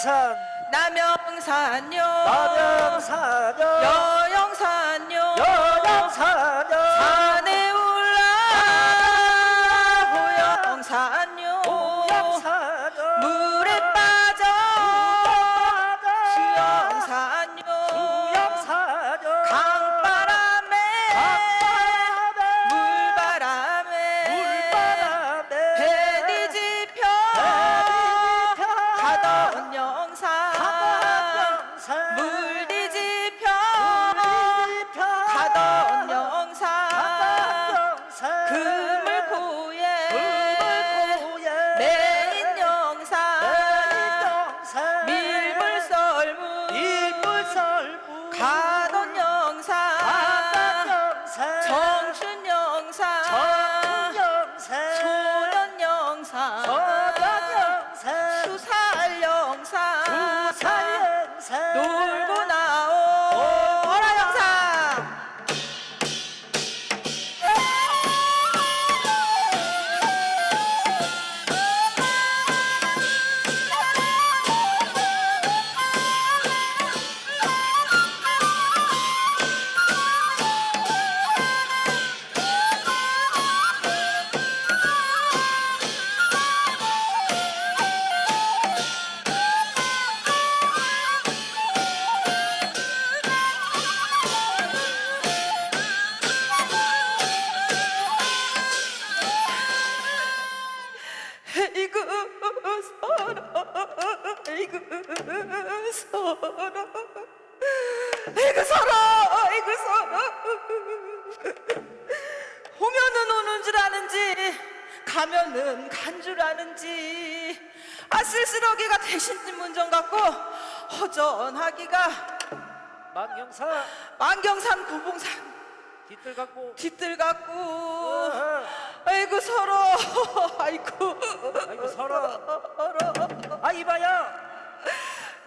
남양산 남영산요 남양산요 여영산요 여양산요 산에 올라 호영산요 호양산요 물에 빠져 수영산요 수양산요 강바람에 물바람에 배 뒤집혀 가던 영산 물 뒤집혀 가던 영산 그물고에 메인 영산 밀물썰물 가던 영산 정춘 영산 소년 영산 수살 영산 놀고 나오라 영산. 이그 서러 이그 서러 이그 서러 이그 서러 오면은 오는 줄 아는지 가면은 간 줄 아는지 쓸쓸하기가 대신집 문정 같고 허전하기가 만경산 고봉산 뒤뜰 같고 아이고 서러 아이고 서러 이봐요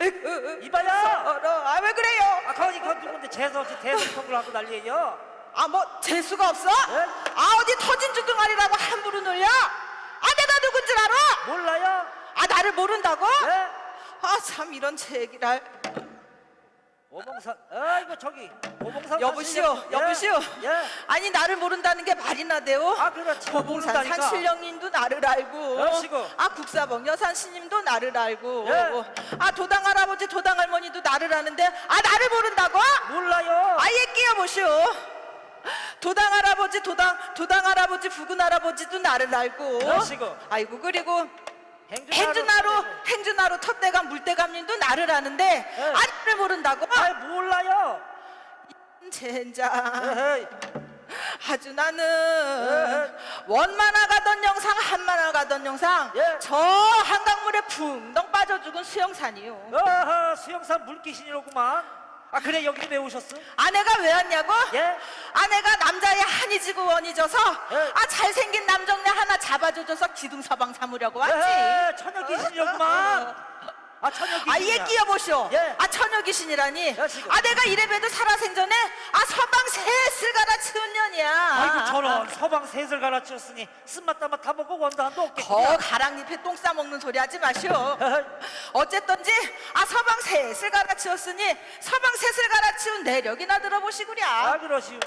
서러 왜 그래요? 거기 누군데 재수없이 대성통을 하고 난리예요. 뭐 재수가 없어? 네? 어디 터진 주둥아리라고 함부로 놀려? 내가 누군 줄 알아? 몰라요? 나를 모른다고? 네? 참 이런 제기랄. 오봉산 저기 오봉산 여보시오 여보시오 예. 아니 나를 모른다는 게 말이나 돼요? 그렇지 고봉산 모른다니까. 산신령님도 나를 알고 여시고. 국사봉 여산스님도 나를 알고 예. 도당 할아버지 도당 할머니도 나를 아는데 나를 모른다고? 몰라요. 아예 끼어보시오. 도당 할아버지 도당 할아버지 부근 할아버지도 나를 알고 여시고. 아이고 그리고 행주나루 텃대감 물대감님도 나를 아는데 나를 모른다고? 몰라요. 젠장 에헤이. 아주 나는 원만화 가던 영상 한만화 가던 영상 예. 저 한강물에 붕덩 빠져 죽은 수영산이요. 수영산 물귀신이로구만. 그래 여기 왜 오셨어? 아내가 왜 왔냐고? 예? 아내가 남자의 한이 지고 원이 져서 예. 잘생긴 남정네 하나 잡아줘서 기둥서방 삼으려고 왔지. 처녀 귀신이로구만. 처녀 귀신이야. 얘 끼어보쇼. 예. 처녀 귀신이라니. 야, 지금. 내가 이래봬도 살아생전에 서방 셋을 갈아치운 년이야. 아이고 저런 서방 셋을 갈아치웠으니 쓴맛다맛 다 먹고 원단도 없겠구나. 거 가랑잎에 똥 싸먹는 소리 하지 마시오. 어쨌든지 서방 셋을 갈아치웠으니 서방 셋을 갈아치운 내력이나 들어보시구랴. 그러시오.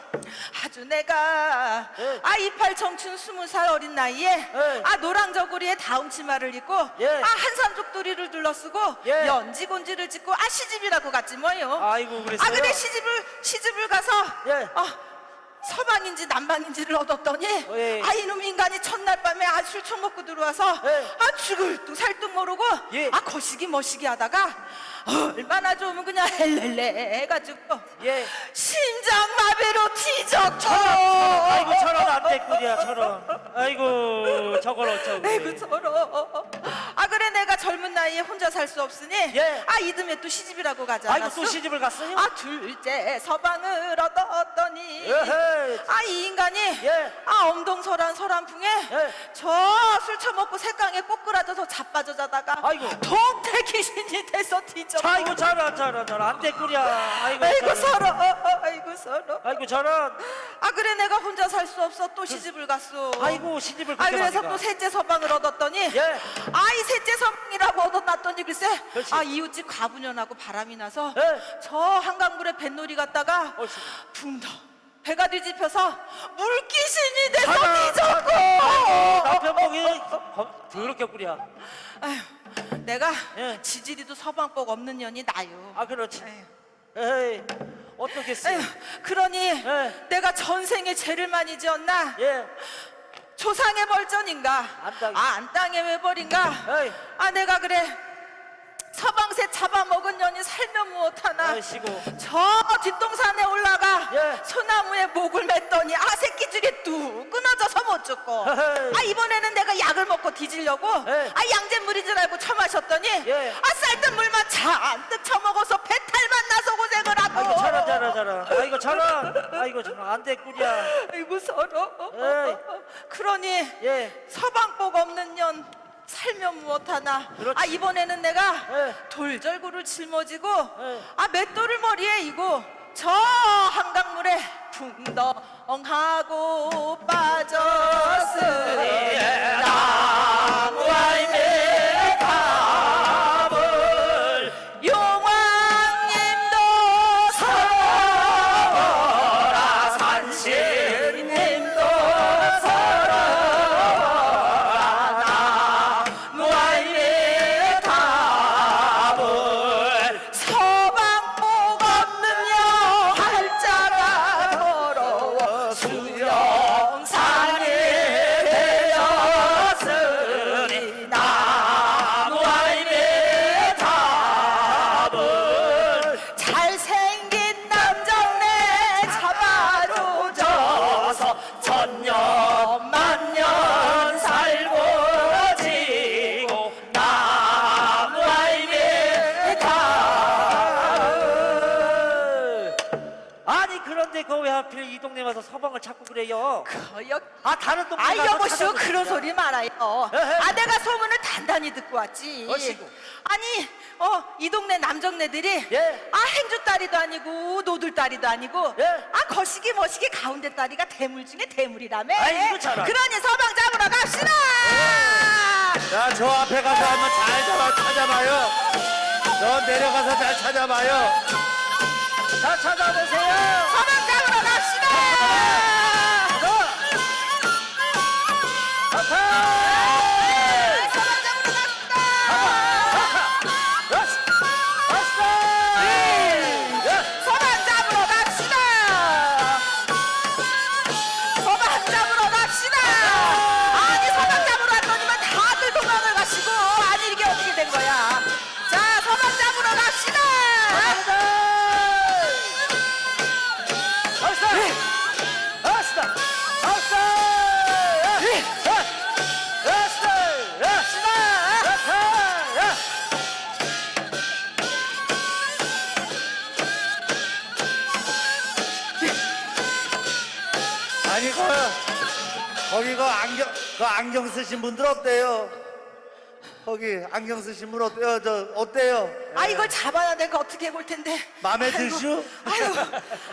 아주 내가 예. 이팔 청춘 20살 어린 나이에 예. 노랑 저고리에 다음 치마를 입고 예. 한산족두리를 둘러쓰고 예. 연지곤지를 짓고 시집이라고 갔지 뭐요. 아이고 그랬어요. 근데 시집을 가서 예. 서방인지 남방인지를 얻었더니 예. 이놈 인간이 첫날 밤에 술 처먹고 들어와서 예. 죽을 둥 살 둥 모르고 예. 거시기 머시기 하다가 얼마나 좋으면 그냥 헬렐레 해가지고 예. 심장마비로 뒤졌죠. 아이고 저런 안 됐구려 저런. 아이고 저걸 어쩌고. 아이고 저러. 그래 내가 젊은 나이에 혼자 살 수 없으니 예. 이듬해 또 시집이라고 가지 아이고 않았어? 또 시집을 갔어요? 둘째 서방을 얻었더니 에헤이. 이 인간이 예. 엄동설한 설한풍에 예. 저 술 처먹고 색강에 꼬꾸라져서 자빠져 자다가 아이고. 동태 귀신이 돼서 뒤졌고 아이고 저런 안 됐구려. 아이고 아이고 저런. 서러 아이고 서러 아이고 저런. 아 그래 내가 혼자 살 수 없어 또 시집을 갔어. 아이고 시집을 아 그렇게 그래서 많이 가. 또 셋째 서방을 얻었더니 예. 아이 셋째 서방이라고 얻어놨더니 글쎄 그렇지. 아 이웃집 가부년하고 바람이 나서 예. 저 한강물에 뱃놀이 갔다가 옳지. 붕덩 배가 뒤집혀서 물귀신이 돼서 아이고, 뒤졌고 남편 보기 더럽게 꾸려. 아휴, 내가 예. 지지리도 서방복 없는 년이 나요. 아 그렇지. 에휴. 에이 어떻겠어. 에휴, 그러니 예. 내가 전생에 죄를 많이 지었나? 예. 조상의 벌전인가? 안땅이. 아 안땅의 외벌인가? 에이. 아 내가 그래 서방새 잡아먹은 년이 살면 무엇하나? 아이씨고. 저 뒷동산에 올라가 예. 소나무에 목을 맸더니 아 새끼줄이 뚝 끊어져서 못 죽고 헤헤이. 아 이번에는 내가 약을 먹고 뒤지려고 예. 아 양잿물인 줄 알고 처마셨더니 예. 아 쌀뜨 물만 잔뜩 처먹어서 배탈만 나서 고생을 하고 아이고 저런. 아이고 저런 안돼 꾸려. 아이고 서러 에이. 그러니 예. 서방복 없는 년 살면 무엇하나. 그렇지. 아 이번에는 내가 예. 돌절구를 짊어지고 예. 아 맷돌을 머리에 이고 저 한강물에 붕덩하고 빠졌으리 나무알매 답을 용왕님도 서러워라 산신님도 서러워라 나무알매 답을 서방복 없는 여 할자가 더러워 수영산이 되었으니 나무알매 답을 잘생긴 남정네 잡아줘서 천년 만년 살고 지고 나무알매 답을 아니 그런데 그 왜 하필 이 동네 와서 서방을 찾고 그래요? 거역 아 다른 동네 아 가서 여보시오 찾아보고 그런 싶다. 소리 말아요. 에헤. 아 내가 소문을 단단히 듣고 왔지. 어시고. 아니 이 동네 남정네들이 예. 아 행주딸이도 아니고 노들딸이도 아니고 예. 아 거시기 머시기 가운데 딸이가 대물 중에 대물이라며. 아이고, 잘하. 그러니 서방 잡으러 갑시다. 자, 저 앞에 가서 한번 잘 찾아봐요. 저 내려가서 잘 찾아봐요. 자 찾아보세요. 서방 잡으러 갑시다. 아파. 서방 잡으러 갑시다. 서방 잡으러 갑시다. 서방 잡으러 갑시다. 아니 서방 잡으러 왔더니만 다들 도망을 가시고 아니 이게 어떻게 된 거야? 자 서방 잡으러 갑시다. 아니, 거기 그 안경 쓰신 분들 어때요? 거기 안경 쓰신 분 어때요? 어때요? 아 이걸 잡아야 내가 어떻게 해볼 텐데. 마음에 아이고, 드슈? 아유,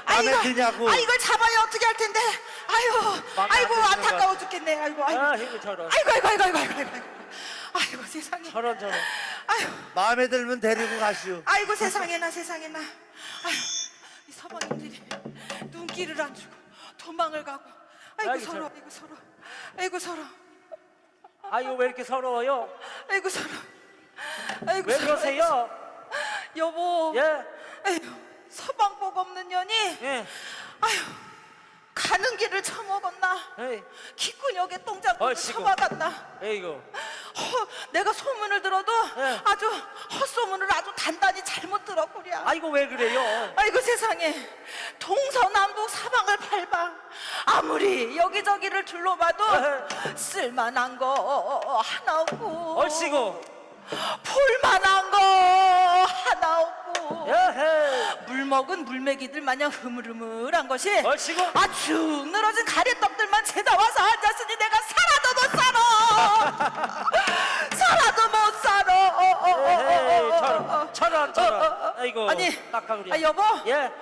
마음에 드냐고? 아 이걸 잡아야 어떻게 할 텐데. 아유, 마음에 안 아이고 드시는 안타까워 죽겠네. 아이고, 아이고, 아이고 저런. 아이고 세상에. 저런. 아유, 마음에 들면 데리고 가시오. 아이고 세상에나. 아유, 이 서방님들이 눈길을 안 주고 도망을 가고. 아이고 아이고, 서러, 저- 아이고 서러, 아이고 서러, 아이고 왜 이렇게 서러워요? 아이고 서러, 아이고 왜 서러. 그러세요? 여보, 예. 에휴, 서방복 없는 년이 예. 아휴 가는 길을 처먹었나 에이. 귓구녕에 똥장구를 어이씨구. 처박았나 에이구. 내가 소문을 들어도 예. 아주 헛소문을 아주 단단히 잘못 들었구려. 아이고 왜 그래요? 아이고 세상에 동서남북 사방을 밟아 아무리 여기저기를 둘러봐도 에헤. 쓸만한 거 하나 없고 얼씨구. 볼만한 거 하나 없고 예헤. 물 먹은 물메기들 마냥 흐물흐물한 것이 얼씨구. 아쭉 늘어진 가래떡들만 죄다 와서 앉았으니 내가 살아도 못 살아. 살아도 못 살아. 에헤이, 저런. 아이고. 아니, 딱하구려. 아, 여보. 예.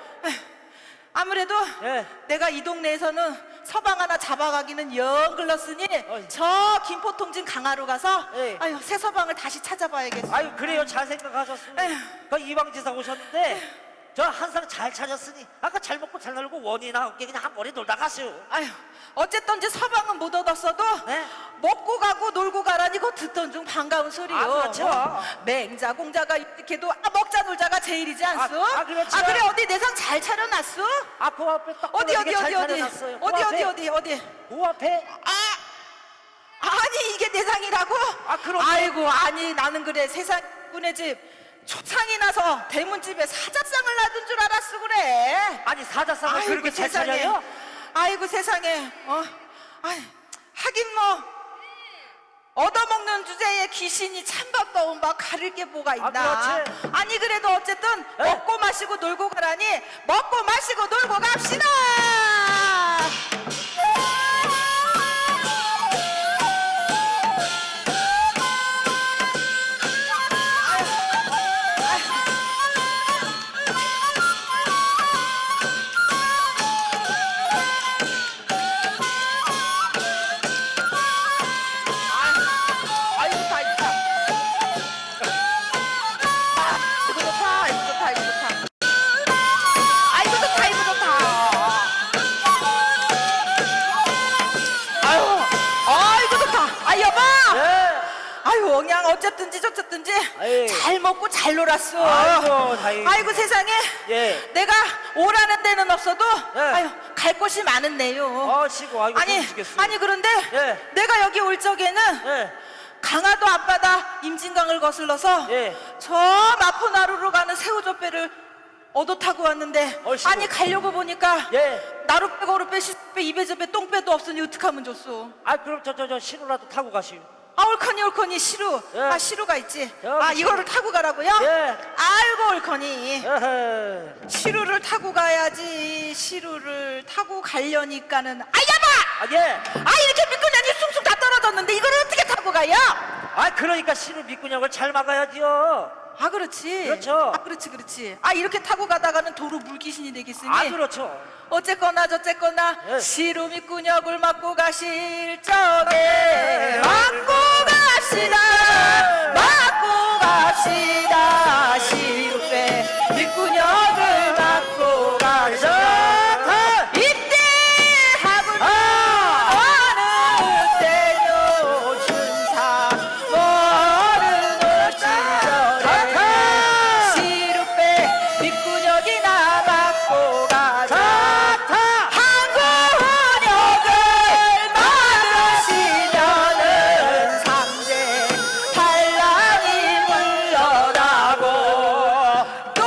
아무래도 예. 내가 이 동네에서는 서방 하나 잡아가기는 영 글렀으니 어이. 저 김포통진 강화로 가서 예. 아유 새 서방을 다시 찾아봐야겠어. 아유 그래요 잘 생각하셨습니다. 에휴. 그 이방지사 오셨는데 저 한상 잘 찾았으니 아까 잘 먹고 잘 놀고 원이나 어깨 그냥 한 머리 놀다 가시오. 아유 어쨌든지 서방은 못 얻었어도 네. 먹고 가고 놀고 가라니 그 듣던 중 반가운 소리요. 아, 그렇죠. 맹자 공자가 이렇게도 먹자 놀자가 제일이지 않소? 그렇죠. 그래 어디 내상 잘 차려놨소? 아 그 앞에 딱 어디 떨어지게 잘 어디 차려놨어요. 그 어디 앞에. 어디 그 앞에 아니 이게 내상이라고? 아, 그럼요. 아이고 아니 나는 그래 세상분의 집 초창이 나서 대문집에 사자상을 놔둔 줄 알았어 그래. 아니 사자상을 아이고, 그렇게 잘 세상에. 차려요? 아이고 세상에 아이, 하긴 뭐 얻어먹는 주제에 귀신이 찬밥도 막 가릴 게 뭐가 있나. 그렇지. 아니 그래도 어쨌든 에? 먹고 마시고 놀고 가라니 먹고 마시고 놀고 갑시다. 아이고 좋다 이거 좋다. 이거 좋다 이거 좋다 이거 좋다. 아이고 좋다 이거 좋다. 아유 아이고 좋다. 아 여보. 예. 아유 그냥 어쨌든지 저쨌든지 아이. 잘 먹고 잘 놀았어. 아이고 다행히. 아이고 세상에. 예. 내가 오라는 데는 없어도 예. 아유 갈 곳이 많은데요. 시고 아이고 아니 좋으시겠어요. 아니 그런데 예. 내가 여기 올 적에는 예. 강화도 앞바다 임진강을 거슬러서 예. 저 마포나루로 가는 새우젓배를 얻어 타고 왔는데 얼씨구. 아니 가려고 보니까 예. 나룻배 거룻배 시배 입에저배 똥배도 없으니 어떡하면 좋소. 아 그럼 저 신호라도 타고 가시오. 아 옳거니 시루. 예. 아 시루가 있지. 여기 아 이거를 타고 가라고요? 예. 아이고 옳거니. 에헤. 시루를 타고 가야지. 시루를 타고 가려니까는 아야봐. 예. 아 이렇게 미꾸냐니 숭숭 다 떨어졌는데 이걸 어떻게 타고 가요? 아 그러니까 신호 밑구녕을 잘 막아야지요. 아 그렇지. 그렇죠. 아 그렇지. 아 이렇게 타고 가다가는 도로 물귀신이 되겠으니. 아 그렇죠. 어쨌거나 저쨌거나 예. 시루 밑구녕을 막고 가실 적에 막고 갑시다. 막고 갑시다. 시루배 밑구녕을 막고 가시다. 입대하고는 어느 때요 준사 모르는 친절에 시루배 밑구녕이나 막고 가자. 항구역을 막으시면은 상대 팔랑이 물러나고 또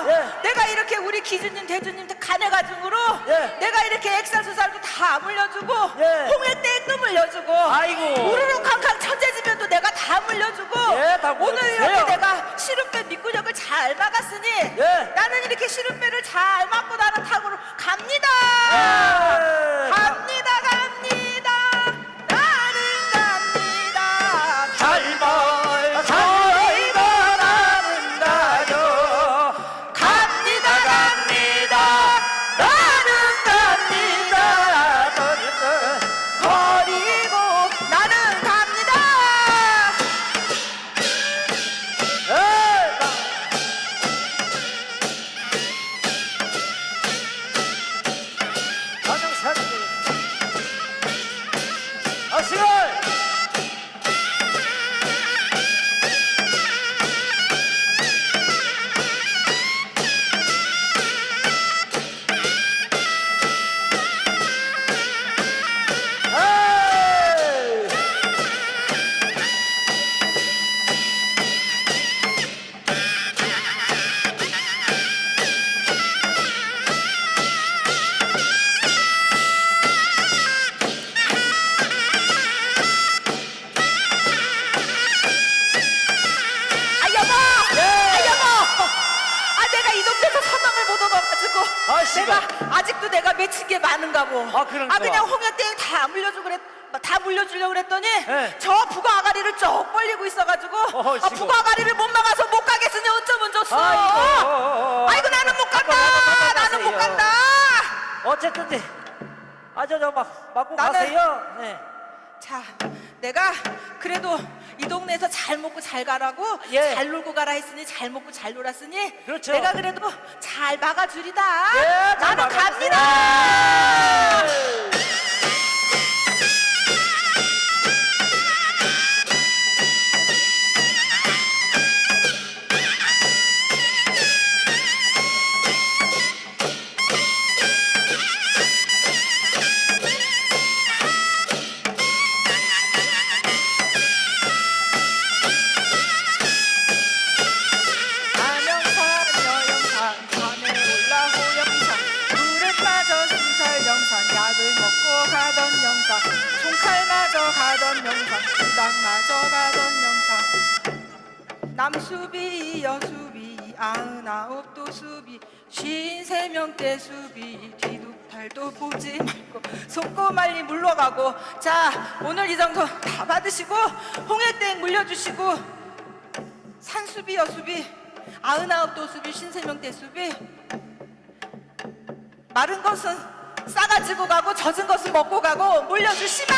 예. 내가 이렇게 우리 기주님 대주님 간의 가중으로 예. 내가 이렇게 액살수살도 다 물려주고 예. 홍해땡도 물려주고 아이고. 우르르 캉캉 천재지변도 내가 다 물려주고 예, 다 오늘 물려주세요. 이렇게 내가 시름배 밑구녕을 잘 막았으니 예. 나는 이렇게 시름배를 잘 막고 나는 탑으로 갑니다. 예. 갑니다. 나는 갑니다. 잘말 저희가 나는 가요. 갑니다. 나는 갑니다. 버리고 나는 갑니다. 아시걸 아 여보, 아 여보, 아 내가 이 동네에서 서방을 못 얻어가지고 아이씨가. 내가 아직도 내가 맺힌 게 많은가 보. 아, 그런가? 그냥 홍해땡 다 물려주고 다 물려주려고 그랬더니 네. 저 북어 아가리를 쭉 벌리고 있어가지고 어허, 씨고. 북어 아가리를 못 막아서 못 가겠으니 어쩌면 좋소. 아이고 나는 못 간다. 나는 못 간다. 어쨌든 아저 맞고 나는- 가세요. 네. 자, 내가 그래도 이 동네에서 잘 먹고 잘 가라고 예. 잘 놀고 가라 했으니 잘 먹고 잘 놀았으니 그렇죠. 내가 그래도 잘 막아주리다. 예, 잘 나는 막아주세요. 갑니다. 안영산 여영산 산에 올라 호영산 물에 빠져 순살영산 약을 먹고 가던 영산 총칼 맞아 가던 영산 부당 맞아 가던 영산 남수비 여수비 99도 수비 53명대 수비 뒤둑탈도 보지 말고 속고 말리 물러가고 자 오늘 이 정도 다 받으시고 홍해땡 물려주시고 산수비 여수비 99도 수비 53명대 수비 마른 것은 싸가지고 가고 젖은 것은 먹고 가고 물려주시마.